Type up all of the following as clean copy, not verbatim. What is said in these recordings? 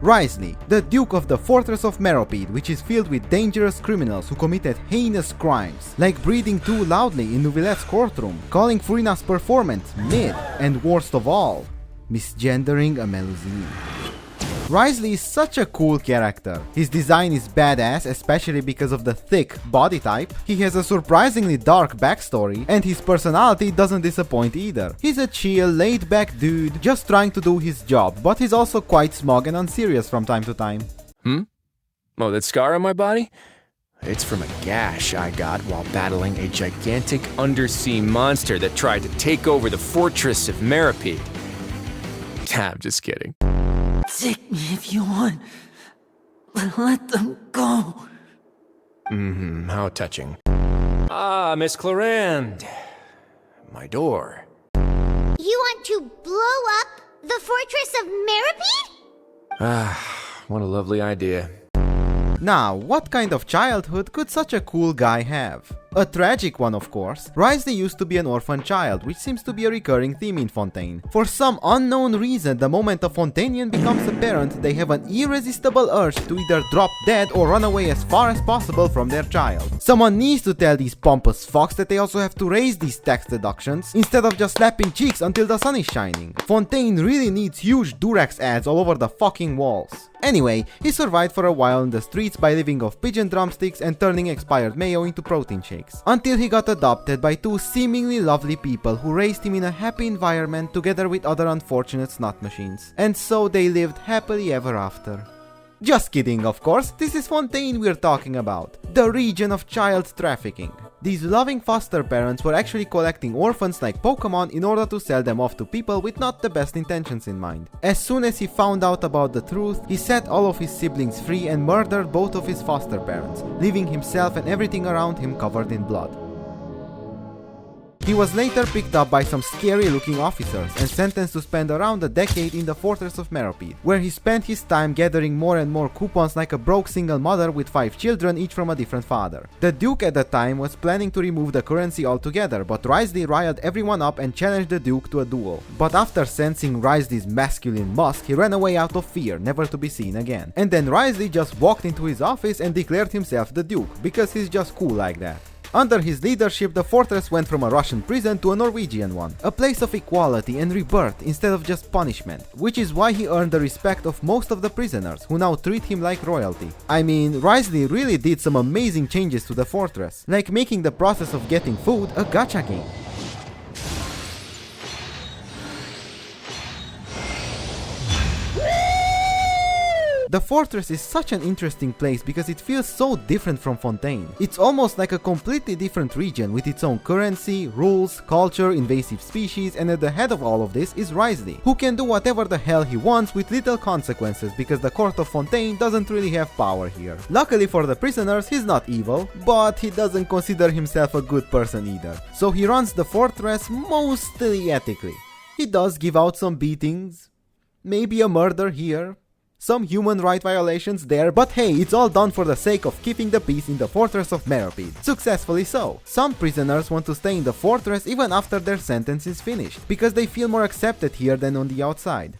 Wriothesley, the Duke of the Fortress of Meropide, which is filled with dangerous criminals who committed heinous crimes, like breathing too loudly in Nouvillette's courtroom, calling Furina's performance mid, and worst of all, misgendering a Melusine. Wriothesley is such a cool character. His design is badass, especially because of the thick body type. He has a surprisingly dark backstory, and his personality doesn't disappoint either. He's a chill, laid-back dude, just trying to do his job, but he's also quite smug and unserious from time to time. Oh, that scar on my body? It's from a gash I got while battling a gigantic undersea monster that tried to take over the fortress of Meropide. I'm just kidding. Take me if you want, but let them go. How touching. Ah, Miss Clarande. My door. You want to blow up the fortress of Meropide? What a lovely idea. Now, what kind of childhood could such a cool guy have? A tragic one, of course. Wriothesley used to be an orphan child, which seems to be a recurring theme in Fontaine. For some unknown reason, the moment a Fontainian becomes a parent, they have an irresistible urge to either drop dead or run away as far as possible from their child. Someone needs to tell these pompous fucks that they also have to raise these tax deductions, instead of just slapping cheeks until the sun is shining. Fontaine really needs huge Durex ads all over the fucking walls. Anyway, he survived for a while in the streets by living off pigeon drumsticks and turning expired mayo into protein shakes, until he got adopted by two seemingly lovely people who raised him in a happy environment together with other unfortunate snot machines. And so they lived happily ever after. Just kidding, of course, this is Fontaine we're talking about, the region of child trafficking. These loving foster parents were actually collecting orphans like Pokemon in order to sell them off to people with not the best intentions in mind. As soon as he found out about the truth, he set all of his siblings free and murdered both of his foster parents, leaving himself and everything around him covered in blood. He was later picked up by some scary-looking officers and sentenced to spend around a decade in the Fortress of Meropide, where he spent his time gathering more and more coupons like a broke single mother with 5 children, each from a different father. The Duke at the time was planning to remove the currency altogether, but Wriothesley riled everyone up and challenged the Duke to a duel. But after sensing Wriothesley's masculine musk, he ran away out of fear, never to be seen again. And then Wriothesley just walked into his office and declared himself the Duke, because he's just cool like that. Under his leadership, the fortress went from a Russian prison to a Norwegian one, a place of equality and rebirth instead of just punishment, which is why he earned the respect of most of the prisoners, who now treat him like royalty. I mean, Wriothesley really did some amazing changes to the fortress, like making the process of getting food a gacha game. The fortress is such an interesting place because it feels so different from Fontaine. It's almost like a completely different region with its own currency, rules, culture, invasive species, and at the head of all of this is Wriothesley, who can do whatever the hell he wants with little consequences because the court of Fontaine doesn't really have power here. Luckily for the prisoners, he's not evil, but he doesn't consider himself a good person either. So he runs the fortress mostly ethically. He does give out some beatings, maybe a murder here, some human right violations there, but hey, it's all done for the sake of keeping the peace in the Fortress of Meropide. Successfully so. Some prisoners want to stay in the fortress even after their sentence is finished, because they feel more accepted here than on the outside.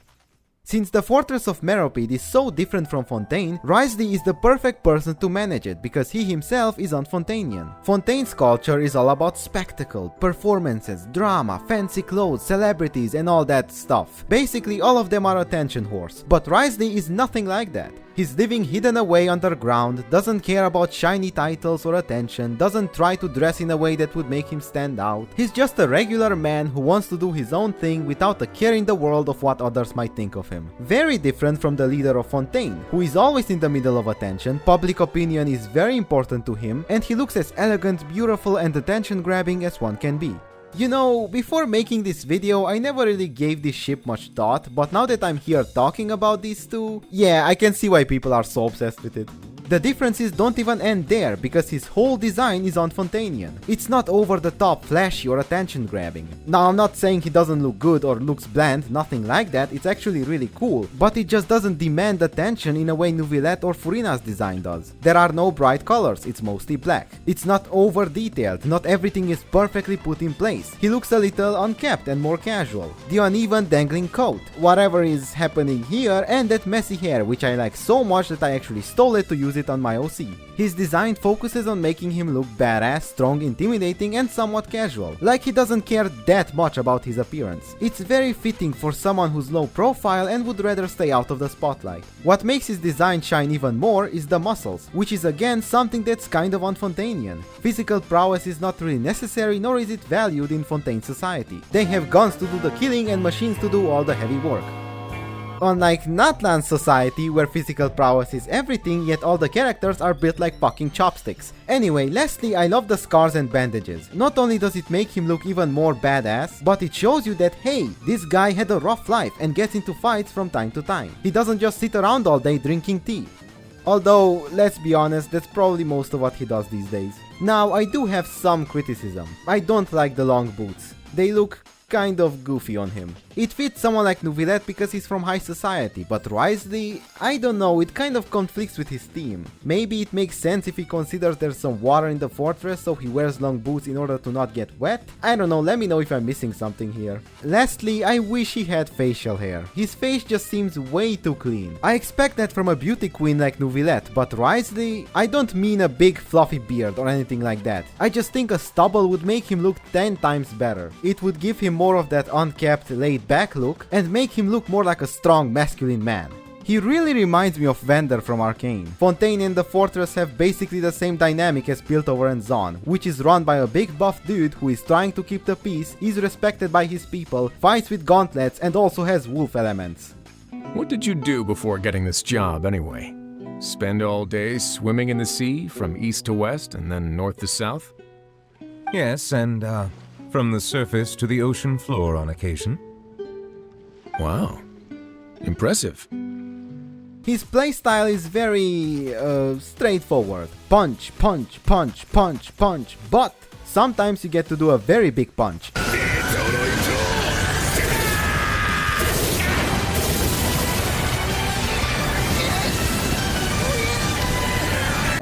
Since the Fortress of Meropide is so different from Fontaine, Wriothesley is the perfect person to manage it because he himself is un-Fontainian. Fontaine's culture is all about spectacle, performances, drama, fancy clothes, celebrities and all that stuff. Basically all of them are attention whores, but Wriothesley is nothing like that. He's living hidden away underground, doesn't care about shiny titles or attention, doesn't try to dress in a way that would make him stand out. He's just a regular man who wants to do his own thing without a care in the world of what others might think of him. Very different from the leader of Fontaine, who is always in the middle of attention, public opinion is very important to him, and he looks as elegant, beautiful and attention-grabbing as one can be. You know, before making this video, I never really gave this ship much thought, but now that I'm here talking about these two, yeah, I can see why people are so obsessed with it. The differences don't even end there, because his whole design is unfontanian. It's not over the top, flashy or attention grabbing. Now I'm not saying he doesn't look good or looks bland, nothing like that, it's actually really cool, but it just doesn't demand attention in a way Neuvillette or Furina's design does. There are no bright colors, it's mostly black. It's not over detailed, not everything is perfectly put in place. He looks a little unkempt and more casual. The uneven dangling coat, whatever is happening here, and that messy hair, which I like so much that I actually stole it to use it on my OC. His design focuses on making him look badass, strong, intimidating, and somewhat casual, like he doesn't care that much about his appearance. It's very fitting for someone who's low profile and would rather stay out of the spotlight. What makes his design shine even more is the muscles, which is again something that's kind of unfontanian. Physical prowess is not really necessary, nor is it valued in Fontaine society. They have guns to do the killing and machines to do all the heavy work. Unlike Natlan's society, where physical prowess is everything, yet all the characters are built like fucking chopsticks. Anyway, lastly, I love the scars and bandages. Not only does it make him look even more badass, but it shows you that hey, this guy had a rough life and gets into fights from time to time. He doesn't just sit around all day drinking tea. Although, let's be honest, that's probably most of what he does these days. Now, I do have some criticism. I don't like the long boots. They look kind of goofy on him. It fits someone like Neuvillette because he's from high society, but Wriothesley, I don't know, it kind of conflicts with his theme. Maybe it makes sense if he considers there's some water in the fortress, so he wears long boots in order to not get wet? I don't know, let me know if I'm missing something here. Lastly, I wish he had facial hair. His face just seems way too clean. I expect that from a beauty queen like Neuvillette, but Wriothesley, I don't mean a big fluffy beard or anything like that. I just think a stubble would make him look 10 times better. It would give him more of that unkept, laid back look and make him look more like a strong masculine man. He really reminds me of Vander from Arcane. Fontaine and the Fortress have basically the same dynamic as Piltover and Zaun, which is run by a big buff dude who is trying to keep the peace, is respected by his people, fights with gauntlets and also has wolf elements. What did you do before getting this job anyway? Spend all day swimming in the sea from east to west and then north to south? Yes, and from the surface to the ocean floor on occasion. Wow. Impressive. His playstyle is very straightforward. Punch, punch, punch, punch, punch, but sometimes you get to do a very big punch.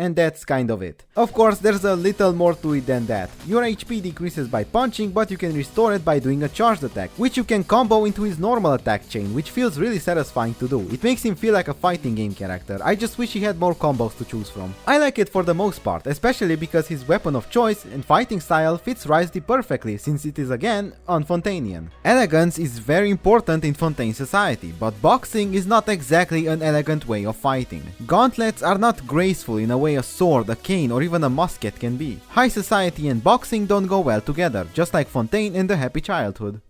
And that's kind of it. Of course, there's a little more to it than that. Your HP decreases by punching, but you can restore it by doing a charged attack, which you can combo into his normal attack chain, which feels really satisfying to do. It makes him feel like a fighting game character. I just wish he had more combos to choose from. I like it for the most part, especially because his weapon of choice and fighting style fits Wriothesley perfectly, since it is again unfontanian. Elegance is very important in Fontaine society, but boxing is not exactly an elegant way of fighting. Gauntlets are not graceful in a way a sword, a cane, or even a musket can be. High society and boxing don't go well together, just like Fontaine and the Happy Childhood.